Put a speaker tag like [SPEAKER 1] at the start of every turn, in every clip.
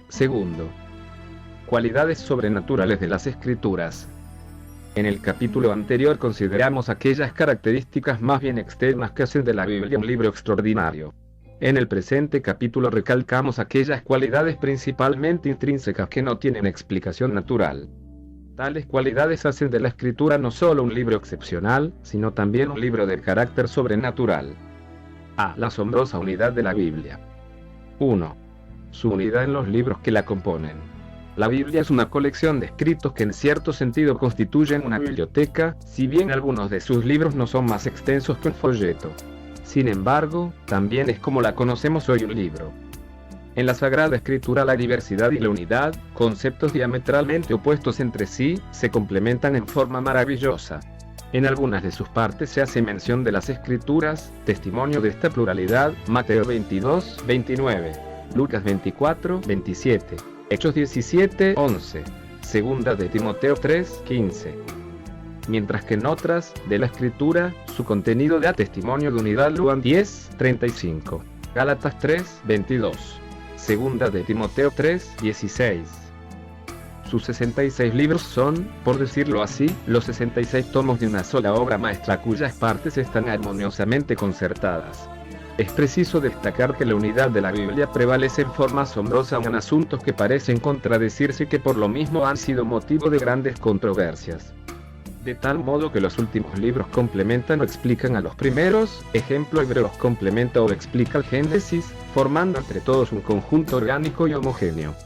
[SPEAKER 1] Segundo, cualidades sobrenaturales de las Escrituras. En el capítulo anterior consideramos aquellas características más bien externas que hacen de la Biblia un libro extraordinario. En el presente capítulo recalcamos aquellas cualidades principalmente intrínsecas que no tienen explicación natural. Tales cualidades hacen de la Escritura no solo un libro excepcional, sino también un libro de carácter sobrenatural. A. La asombrosa unidad de la Biblia. 1. Su unidad en los libros que la componen. La Biblia es una colección de escritos que en cierto sentido constituyen una biblioteca, si bien algunos de sus libros no son más extensos que un folleto. Sin embargo, también es como la conocemos hoy un libro. En la Sagrada Escritura la diversidad y la unidad, conceptos diametralmente opuestos entre sí, se complementan en forma maravillosa. En algunas de sus partes se hace mención de las Escrituras, testimonio de esta pluralidad, Mateo 22, 29, Lucas 24, 27, Hechos 17, 11, Segunda de Timoteo 3, 15. Mientras que en otras, de la Escritura, su contenido da testimonio de unidad. Juan 10, 35, Gálatas 3, 22, Segunda de Timoteo 3, 16. Sus 66 libros son, por decirlo así, los 66 tomos de una sola obra maestra cuyas partes están armoniosamente concertadas. Es preciso destacar que la unidad de la Biblia prevalece en forma asombrosa en asuntos que parecen contradecirse y que por lo mismo han sido motivo de grandes controversias. De tal modo que los últimos libros complementan o explican a los primeros, ejemplo Hebreos complementa o explica el Génesis, formando entre todos un conjunto orgánico y homogéneo.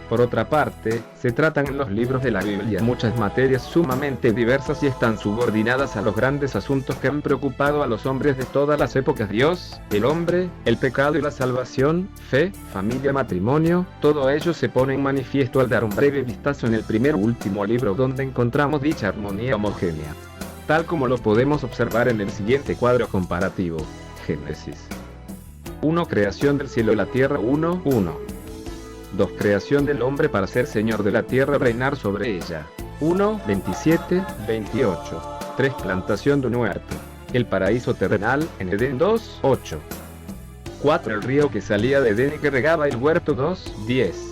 [SPEAKER 1] Por otra parte, se tratan en los libros de la Biblia muchas materias sumamente diversas y están subordinadas a los grandes asuntos que han preocupado a los hombres de todas las épocas: Dios, el hombre, el pecado y la salvación, fe, familia, matrimonio. Todo ello se pone en manifiesto al dar un breve vistazo en el primer último libro, donde encontramos dicha armonía homogénea, tal como lo podemos observar en el siguiente cuadro comparativo. Génesis 1. Creación del cielo y la tierra. 1, 1. 2. Creación del hombre para ser señor de la tierra y reinar sobre ella. 1, 27, 28. 3. Plantación de un huerto. El paraíso terrenal, en Edén. 2, 8. 4. El río que salía de Edén y que regaba el huerto. 2, 10.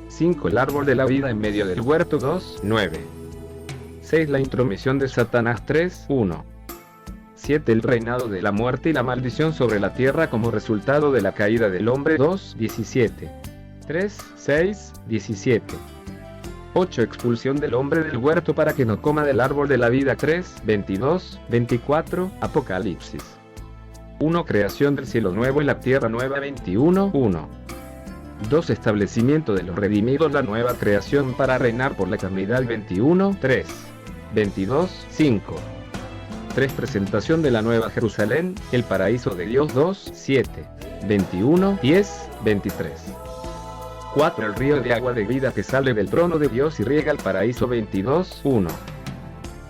[SPEAKER 1] 5. El árbol de la vida en medio del huerto. 2, 9. 6. La intromisión de Satanás. 3, 1. 7. El reinado de la muerte y la maldición sobre la tierra como resultado de la caída del hombre. 2, 17. 3, 6, 17. 8. Expulsión del hombre del huerto para que no coma del árbol de la vida. 3, 22, 24, Apocalipsis 1. Creación del cielo nuevo y la tierra nueva. 21, 1. 2. Establecimiento de los redimidos, la nueva creación para reinar por la eternidad. 21, 3, 22, 5. 3. Presentación de la nueva Jerusalén, el paraíso de Dios. 2, 7, 21, 10, 23. 4. El río de agua de vida que sale del trono de Dios y riega el paraíso. 22, 1.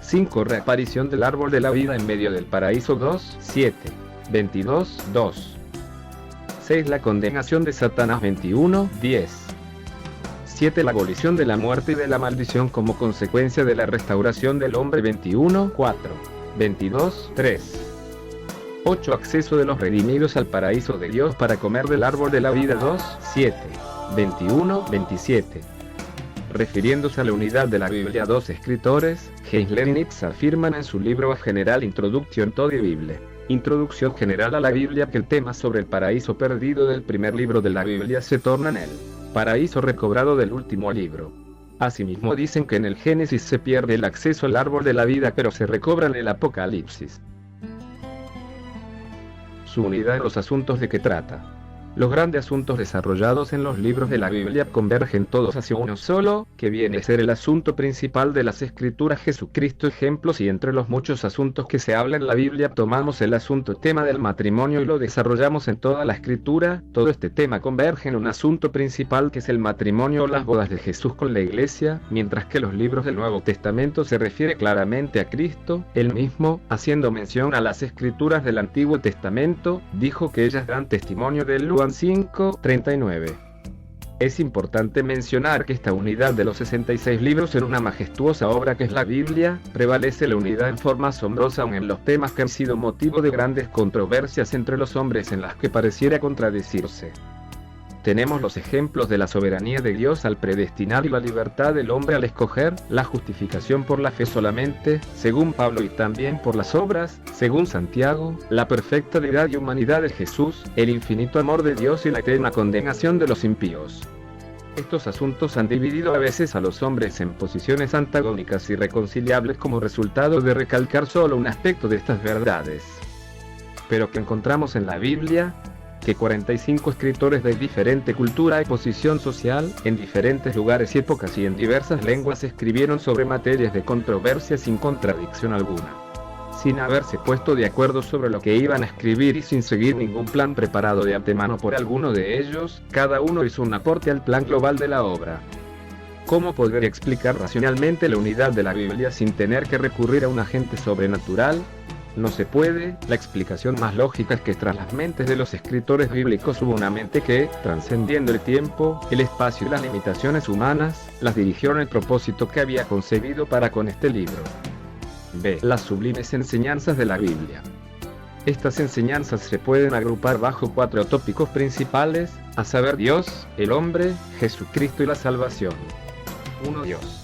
[SPEAKER 1] 5. Reaparición del árbol de la vida en medio del paraíso. 2, 7, 22, 2. 6. La condenación de Satanás. 21, 10. 7. La abolición de la muerte y de la maldición como consecuencia de la restauración del hombre. 21, 4, 22, 3. 8. Acceso de los redimidos al paraíso de Dios para comer del árbol de la vida. 2, 7, 21, 27. Refiriéndose a la unidad de la Biblia, dos escritores, Heinlein y Nix, afirman en su libro General Introduction to the Bible, Introducción General a la Biblia, que el tema sobre el paraíso perdido del primer libro de la Biblia se torna en el paraíso recobrado del último libro. Asimismo dicen que en el Génesis se pierde el acceso al árbol de la vida, pero se recobra en el Apocalipsis. Su unidad en los asuntos de que trata. Los grandes asuntos desarrollados en los libros de la Biblia convergen todos hacia uno solo, que viene a ser el asunto principal de las Escrituras: Jesucristo. Ejemplos: y entre los muchos asuntos que se habla en la Biblia tomamos el asunto tema del matrimonio y lo desarrollamos en toda la Escritura. Todo este tema converge en un asunto principal, que es el matrimonio o las bodas de Jesús con la Iglesia, mientras que los libros del Nuevo Testamento se refiere claramente a Cristo. Él mismo, haciendo mención a las Escrituras del Antiguo Testamento, dijo que ellas dan testimonio de él. Juan 5, 39. Es importante mencionar que esta unidad de los 66 libros en una majestuosa obra que es la Biblia, prevalece la unidad en forma asombrosa aun en los temas que han sido motivo de grandes controversias entre los hombres en las que pareciera contradecirse. Tenemos los ejemplos de la soberanía de Dios al predestinar y la libertad del hombre al escoger, la justificación por la fe solamente, según Pablo, y también por las obras, según Santiago, la perfecta deidad y humanidad de Jesús, el infinito amor de Dios y la eterna condenación de los impíos. Estos asuntos han dividido a veces a los hombres en posiciones antagónicas y irreconciliables como resultado de recalcar solo un aspecto de estas verdades. Pero que encontramos en la Biblia, que 45 escritores de diferente cultura y posición social, en diferentes lugares y épocas y en diversas lenguas escribieron sobre materias de controversia sin contradicción alguna. Sin haberse puesto de acuerdo sobre lo que iban a escribir y sin seguir ningún plan preparado de antemano por alguno de ellos, cada uno hizo un aporte al plan global de la obra. ¿Cómo poder explicar racionalmente la unidad de la Biblia sin tener que recurrir a un agente sobrenatural? No se puede. La explicación más lógica es que tras las mentes de los escritores bíblicos hubo una mente que, trascendiendo el tiempo, el espacio y las limitaciones humanas, las dirigió en el propósito que había concebido para con este libro. B. Las sublimes enseñanzas de la Biblia. Estas enseñanzas se pueden agrupar bajo 4 tópicos principales, a saber Dios, el hombre, Jesucristo y la salvación. 1. Dios.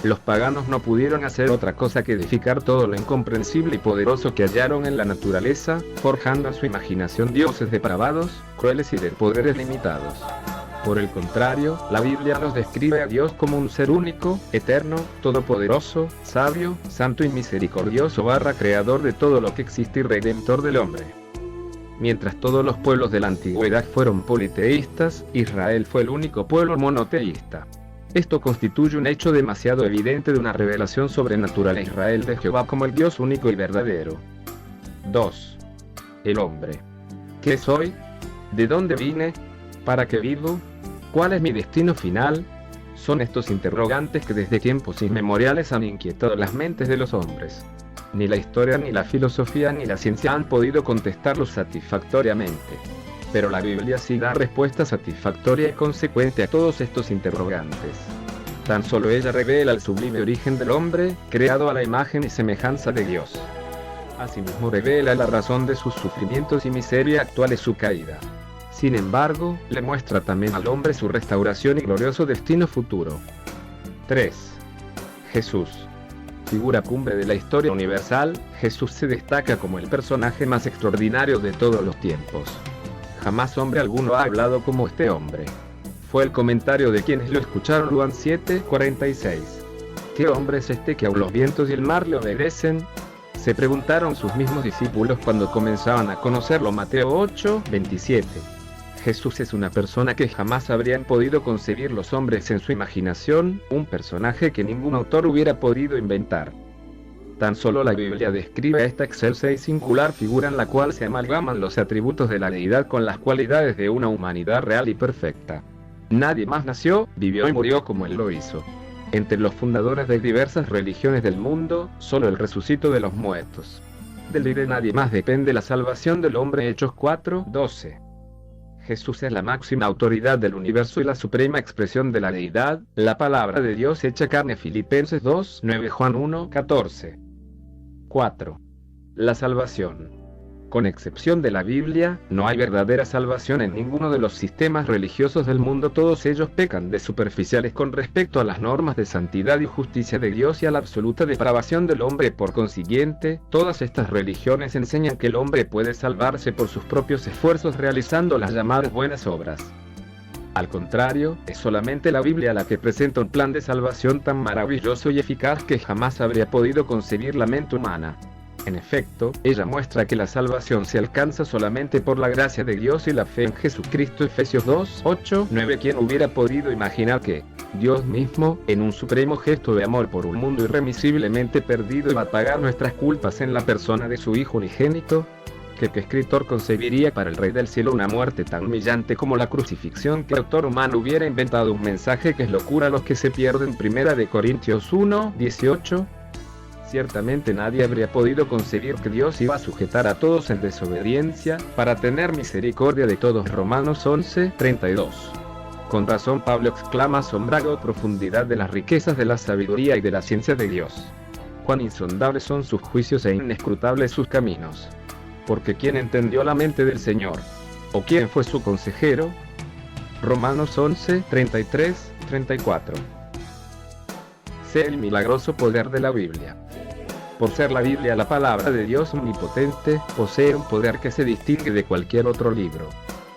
[SPEAKER 1] Los paganos no pudieron hacer otra cosa que edificar todo lo incomprensible y poderoso que hallaron en la naturaleza, forjando a su imaginación dioses depravados, crueles y de poderes limitados. Por el contrario, la Biblia nos describe a Dios como un ser único, eterno, todopoderoso, sabio, santo y misericordioso / creador de todo lo que existe y redentor del hombre. Mientras todos los pueblos de la antigüedad fueron politeístas, Israel fue el único pueblo monoteísta. Esto constituye un hecho demasiado evidente de una revelación sobrenatural a Israel de Jehová como el Dios único y verdadero. 2. El hombre. ¿Qué soy? ¿De dónde vine? ¿Para qué vivo? ¿Cuál es mi destino final? Son estos interrogantes que desde tiempos inmemoriales han inquietado las mentes de los hombres. Ni la historia, ni la filosofía, ni la ciencia han podido contestarlos satisfactoriamente. Pero la Biblia sí da respuesta satisfactoria y consecuente a todos estos interrogantes. Tan solo ella revela el sublime origen del hombre, creado a la imagen y semejanza de Dios. Asimismo revela la razón de sus sufrimientos y miseria actual y su caída. Sin embargo, le muestra también al hombre su restauración y glorioso destino futuro. 3. Jesús. Figura cumbre de la historia universal, Jesús se destaca como el personaje más extraordinario de todos los tiempos. Jamás hombre alguno ha hablado como este hombre. Fue el comentario de quienes lo escucharon Juan 7:46. ¿Qué hombre es este que aun los vientos y el mar le obedecen? Se preguntaron sus mismos discípulos cuando comenzaban a conocerlo. Mateo 8:27. Jesús es una persona que jamás habrían podido concebir los hombres en su imaginación, un personaje que ningún autor hubiera podido inventar. Tan solo la Biblia describe a esta excelsa y singular figura en la cual se amalgaman los atributos de la deidad con las cualidades de una humanidad real y perfecta. Nadie más nació, vivió y murió como él lo hizo. Entre los fundadores de diversas religiones del mundo, solo el resucitó de los muertos. Del de nadie más depende la salvación del hombre. Hechos 4:12. Jesús es la máxima autoridad del universo y la suprema expresión de la deidad, la palabra de Dios hecha carne. Filipenses 2:9, Juan 1:14. 4. La salvación. Con excepción de la Biblia, no hay verdadera salvación en ninguno de los sistemas religiosos del mundo. Todos ellos pecan de superficiales con respecto a las normas de santidad y justicia de Dios y a la absoluta depravación del hombre. Por consiguiente, todas estas religiones enseñan que el hombre puede salvarse por sus propios esfuerzos realizando las llamadas buenas obras. Al contrario, es solamente la Biblia la que presenta un plan de salvación tan maravilloso y eficaz que jamás habría podido concebir la mente humana. En efecto, ella muestra que la salvación se alcanza solamente por la gracia de Dios y la fe en Jesucristo. Efesios 2:8-9. ¿Quién hubiera podido imaginar que Dios mismo, en un supremo gesto de amor por un mundo irremisiblemente perdido, iba a pagar nuestras culpas en la persona de su Hijo unigénito? ¿Qué escritor concebiría para el Rey del Cielo una muerte tan humillante como la crucifixión? ¿Qué autor humano hubiera inventado un mensaje que es locura a los que se pierden? 1 Corintios 1:18. Ciertamente nadie habría podido concebir que Dios iba a sujetar a todos en desobediencia, para tener misericordia de todos. Romanos 11:32. Con razón Pablo exclama asombrado: profundidad de las riquezas de la sabiduría y de la ciencia de Dios. Cuán insondables son sus juicios e inescrutables sus caminos. Porque ¿quién entendió la mente del Señor? ¿O quién fue su consejero? Romanos 11, 33, 34. Sé el milagroso poder de la Biblia. Por ser la Biblia la palabra de Dios omnipotente, posee un poder que se distingue de cualquier otro libro.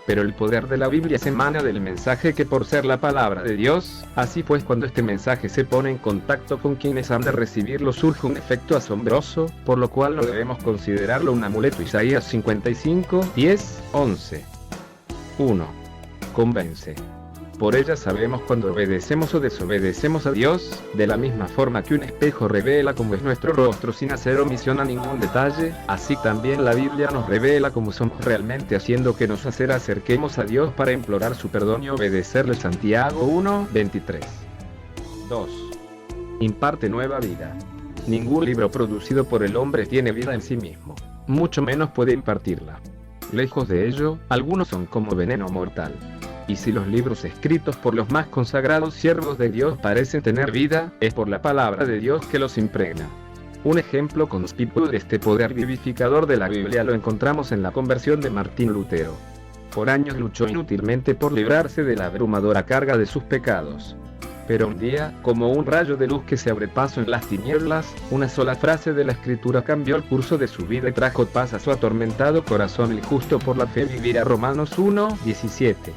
[SPEAKER 1] Pero el poder de la Biblia se emana del mensaje que por ser la palabra de Dios, así pues cuando este mensaje se pone en contacto con quienes han de recibirlo surge un efecto asombroso, por lo cual no debemos considerarlo un amuleto. Isaías 55, 10, 11. 1. Convence. Por ella sabemos cuando obedecemos o desobedecemos a Dios, de la misma forma que un espejo revela cómo es nuestro rostro sin hacer omisión a ningún detalle, así también la Biblia nos revela cómo somos realmente, haciendo que nos acerquemos a Dios para implorar su perdón y obedecerle. Santiago 1, 23. 2. Imparte nueva vida. Ningún libro producido por el hombre tiene vida en sí mismo, mucho menos puede impartirla. Lejos de ello, algunos son como veneno mortal. Y si los libros escritos por los más consagrados siervos de Dios parecen tener vida, es por la palabra de Dios que los impregna. Un ejemplo conspicuo de este poder vivificador de la Biblia lo encontramos en la conversión de Martín Lutero. Por años luchó inútilmente por librarse de la abrumadora carga de sus pecados. Pero un día, como un rayo de luz que se abre paso en las tinieblas, una sola frase de la Escritura cambió el curso de su vida y trajo paz a su atormentado corazón. El justo por la fe vivirá. Romanos 1, 17.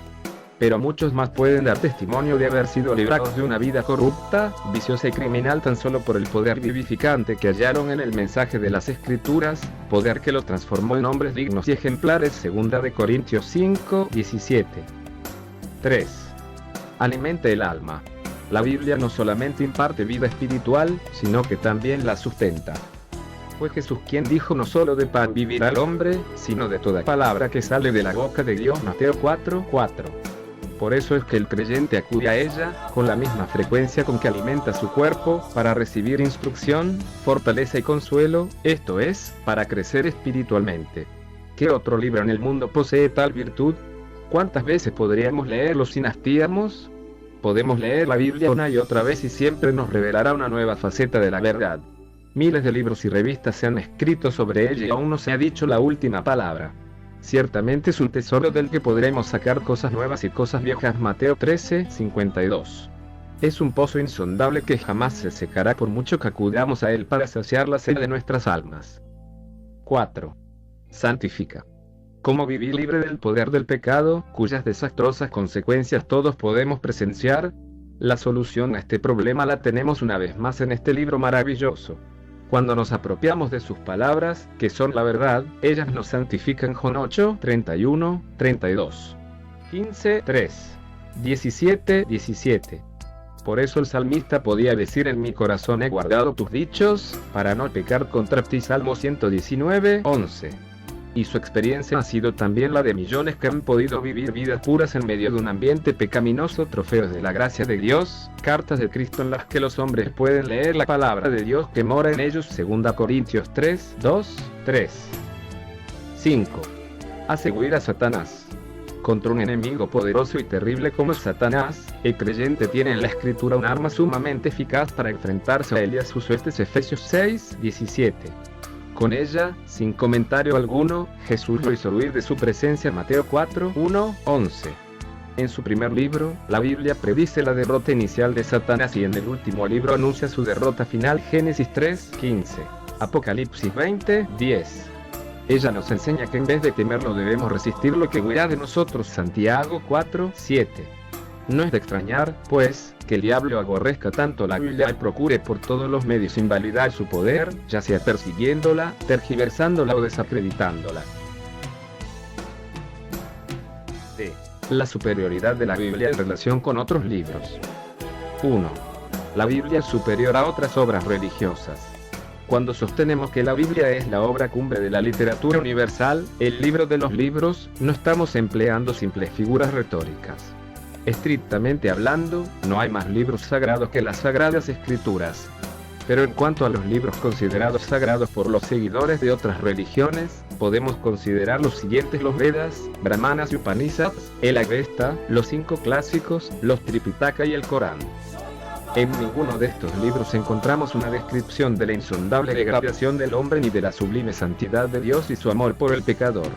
[SPEAKER 1] Pero muchos más pueden dar testimonio de haber sido librados de una vida corrupta, viciosa y criminal tan solo por el poder vivificante que hallaron en el mensaje de las Escrituras, poder que los transformó en hombres dignos y ejemplares. 2 de Corintios 5, 17. 3. Alimenta el alma. La Biblia no solamente imparte vida espiritual, sino que también la sustenta. Fue Jesús quien dijo: no solo de pan vivirá el hombre, sino de toda palabra que sale de la boca de Dios. Mateo 4, 4. Por eso es que el creyente acude a ella, con la misma frecuencia con que alimenta su cuerpo, para recibir instrucción, fortaleza y consuelo, esto es, para crecer espiritualmente. ¿Qué otro libro en el mundo posee tal virtud? ¿Cuántas veces podríamos leerlo sin hastíamos? Podemos leer la Biblia una y otra vez y siempre nos revelará una nueva faceta de la verdad. Miles de libros y revistas se han escrito sobre ella y aún no se ha dicho la última palabra. Ciertamente es un tesoro del que podremos sacar cosas nuevas y cosas viejas. Mateo 13, 52. Es un pozo insondable que jamás se secará por mucho que acudamos a él para saciar la sed de nuestras almas. 4. Santifica. ¿Cómo vivir libre del poder del pecado, cuyas desastrosas consecuencias todos podemos presenciar? La solución a este problema la tenemos una vez más en este libro maravilloso. Cuando nos apropiamos de sus palabras, que son la verdad, ellas nos santifican. Juan 8, 31, 32. 15, 3. 17, 17. Por eso el salmista podía decir: en mi corazón he guardado tus dichos, para no pecar contra ti. Salmo 119, 11. Y su experiencia ha sido también la de millones que han podido vivir vidas puras en medio de un ambiente pecaminoso. Trofeos de la gracia de Dios, cartas de Cristo en las que los hombres pueden leer la palabra de Dios que mora en ellos. 2 Corintios 3, 2, 3. 5. Hace huir a Satanás. Contra un enemigo poderoso y terrible como Satanás, el creyente tiene en la Escritura un arma sumamente eficaz para enfrentarse a él y a sus huestes. Efesios 6, 17. Con ella, sin comentario alguno, Jesús lo hizo huir de su presencia. Mateo 4, 1, 11. En su primer libro, la Biblia predice la derrota inicial de Satanás y en el último libro anuncia su derrota final. Génesis 3, 15. Apocalipsis 20, 10. Ella nos enseña que en vez de temerlo debemos resistir lo que huirá de nosotros. Santiago 4, 7. No es de extrañar, pues, que el diablo aborrezca tanto la Biblia y procure por todos los medios invalidar su poder, ya sea persiguiéndola, tergiversándola o desacreditándola. D. La superioridad de la Biblia en relación con otros libros. 1. La Biblia es superior a otras obras religiosas. Cuando sostenemos que la Biblia es la obra cumbre de la literatura universal, el libro de los libros, no estamos empleando simples figuras retóricas. Estrictamente hablando, no hay más libros sagrados que las Sagradas Escrituras. Pero en cuanto a los libros considerados sagrados por los seguidores de otras religiones, podemos considerar los siguientes: los Vedas, Brahmanas y Upanishads, el Avesta, los 5 clásicos, los Tripitaka y el Corán. En ninguno de estos libros encontramos una descripción de la insondable degradación del hombre ni de la sublime santidad de Dios y su amor por el pecador.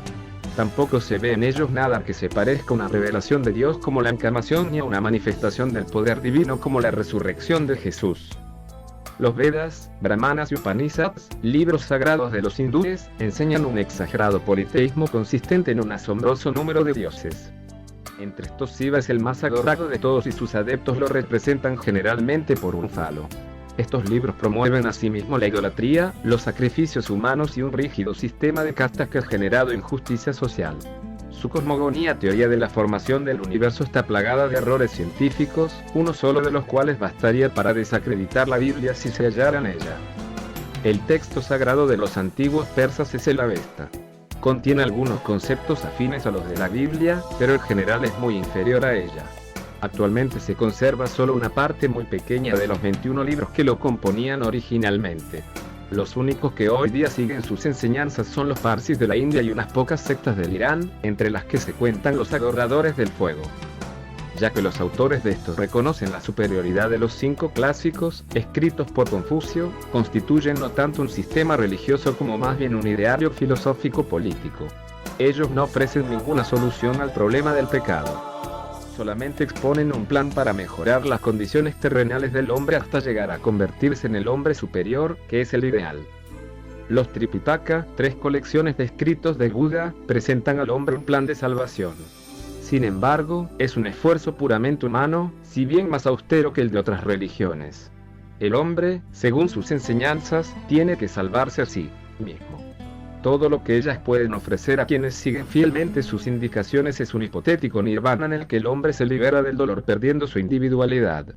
[SPEAKER 1] Tampoco se ve en ellos nada que se parezca a una revelación de Dios como la encarnación ni a una manifestación del poder divino como la resurrección de Jesús. Los Vedas, Brahmanas y Upanishads, libros sagrados de los hindúes, enseñan un exagerado politeísmo consistente en un asombroso número de dioses. Entre estos Shiva es el más adorado de todos y sus adeptos lo representan generalmente por un falo. Estos libros promueven asimismo la idolatría, los sacrificios humanos y un rígido sistema de castas que ha generado injusticia social. Su cosmogonía teoría de la formación del universo está plagada de errores científicos, uno solo de los cuales bastaría para desacreditar la Biblia si se hallara en ella. El texto sagrado de los antiguos persas es el Avesta. Contiene algunos conceptos afines a los de la Biblia, pero en general es muy inferior a ella. Actualmente se conserva solo una parte muy pequeña de los 21 libros que lo componían originalmente. Los únicos que hoy día siguen sus enseñanzas son los parsis de la India y unas pocas sectas del Irán, entre las que se cuentan los adoradores del fuego. Ya que los autores de estos reconocen la superioridad de los 5 clásicos, escritos por Confucio, constituyen no tanto un sistema religioso como más bien un ideario filosófico-político. Ellos no ofrecen ninguna solución al problema del pecado. Solamente exponen un plan para mejorar las condiciones terrenales del hombre hasta llegar a convertirse en el hombre superior, que es el ideal. Los Tripitaka, 3 colecciones de escritos de Buda, presentan al hombre un plan de salvación. Sin embargo, es un esfuerzo puramente humano, si bien más austero que el de otras religiones. El hombre, según sus enseñanzas, tiene que salvarse a sí mismo. Todo lo que ellas pueden ofrecer a quienes siguen fielmente sus indicaciones es un hipotético nirvana en el que el hombre se libera del dolor perdiendo su individualidad.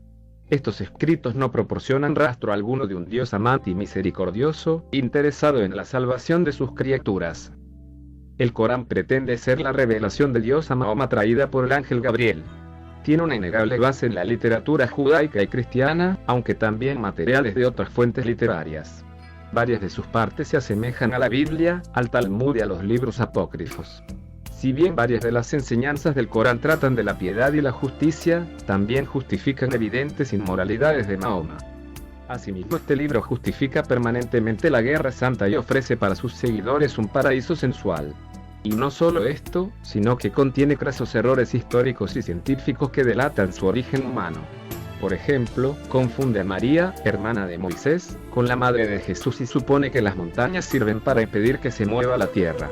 [SPEAKER 1] Estos escritos no proporcionan rastro alguno de un Dios amante y misericordioso, interesado en la salvación de sus criaturas. El Corán pretende ser la revelación de Dios a Mahoma traída por el ángel Gabriel. Tiene una innegable base en la literatura judaica y cristiana, aunque también materiales de otras fuentes literarias. Varias de sus partes se asemejan a la Biblia, al Talmud y a los libros apócrifos. Si bien varias de las enseñanzas del Corán tratan de la piedad y la justicia, también justifican evidentes inmoralidades de Mahoma. Asimismo, este libro justifica permanentemente la guerra santa y ofrece para sus seguidores un paraíso sensual. Y no solo esto, sino que contiene crasos errores históricos y científicos que delatan su origen humano. Por ejemplo, confunde a María, hermana de Moisés, con la madre de Jesús y supone que las montañas sirven para impedir que se mueva la tierra.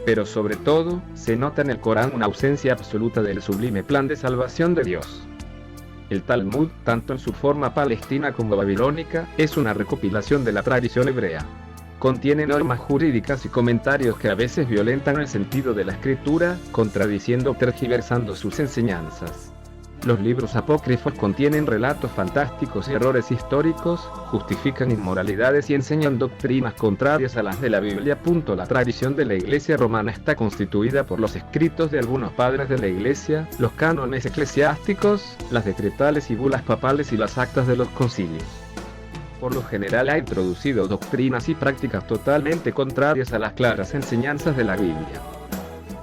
[SPEAKER 1] Pero sobre todo, se nota en el Corán una ausencia absoluta del sublime plan de salvación de Dios. El Talmud, tanto en su forma palestina como babilónica, es una recopilación de la tradición hebrea. Contiene normas jurídicas y comentarios que a veces violentan el sentido de la escritura, contradiciendo o tergiversando sus enseñanzas. Los libros apócrifos contienen relatos fantásticos y errores históricos, justifican inmoralidades y enseñan doctrinas contrarias a las de la Biblia. La tradición de la Iglesia romana está constituida por los escritos de algunos padres de la Iglesia, los cánones eclesiásticos, las decretales y bulas papales y las actas de los concilios. Por lo general ha introducido doctrinas y prácticas totalmente contrarias a las claras enseñanzas de la Biblia.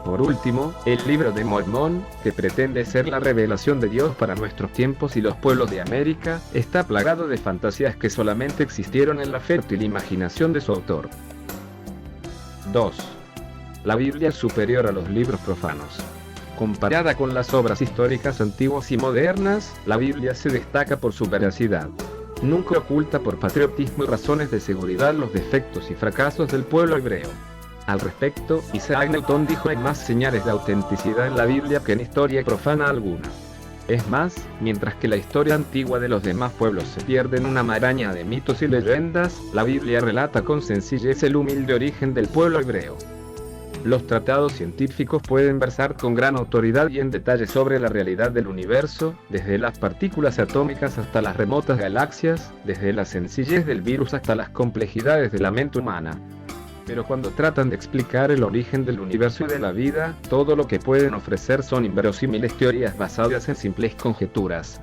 [SPEAKER 1] Por último, el libro de Mormón, que pretende ser la revelación de Dios para nuestros tiempos y los pueblos de América, está plagado de fantasías que solamente existieron en la fértil imaginación de su autor. 2. La Biblia es superior a los libros profanos. Comparada con las obras históricas antiguas y modernas, la Biblia se destaca por su veracidad. Nunca oculta por patriotismo y razones de seguridad los defectos y fracasos del pueblo hebreo. Al respecto, Isaac Newton dijo: hay más señales de autenticidad en la Biblia que en historia profana alguna. Es más, mientras que la historia antigua de los demás pueblos se pierde en una maraña de mitos y leyendas, la Biblia relata con sencillez el humilde origen del pueblo hebreo. Los tratados científicos pueden versar con gran autoridad y en detalle sobre la realidad del universo, desde las partículas atómicas hasta las remotas galaxias, desde la sencillez del virus hasta las complejidades de la mente humana. Pero cuando tratan de explicar el origen del universo y de la vida, todo lo que pueden ofrecer son inverosímiles teorías basadas en simples conjeturas.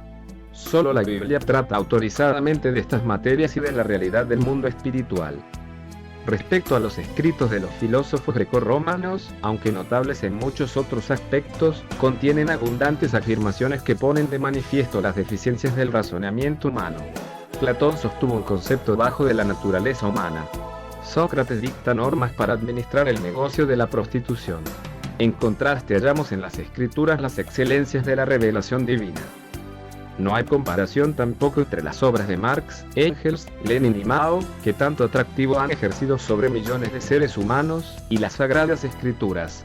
[SPEAKER 1] Solo la Biblia trata autorizadamente de estas materias y de la realidad del mundo espiritual. Respecto a los escritos de los filósofos grecorromanos, aunque notables en muchos otros aspectos, contienen abundantes afirmaciones que ponen de manifiesto las deficiencias del razonamiento humano. Platón sostuvo un concepto bajo de la naturaleza humana. Sócrates dicta normas para administrar el negocio de la prostitución. En contraste, hallamos en las escrituras las excelencias de la revelación divina. No hay comparación tampoco entre las obras de Marx, Engels, Lenin y Mao, que tanto atractivo han ejercido sobre millones de seres humanos, y las sagradas escrituras.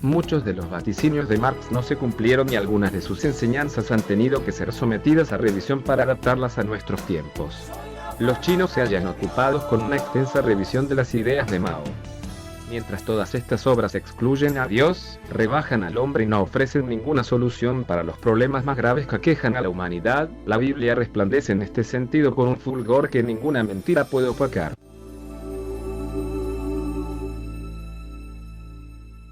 [SPEAKER 1] Muchos de los vaticinios de Marx no se cumplieron y algunas de sus enseñanzas han tenido que ser sometidas a revisión para adaptarlas a nuestros tiempos. Los chinos se hallan ocupados con una extensa revisión de las ideas de Mao. Mientras todas estas obras excluyen a Dios, rebajan al hombre y no ofrecen ninguna solución para los problemas más graves que aquejan a la humanidad, la Biblia resplandece en este sentido con un fulgor que ninguna mentira puede opacar.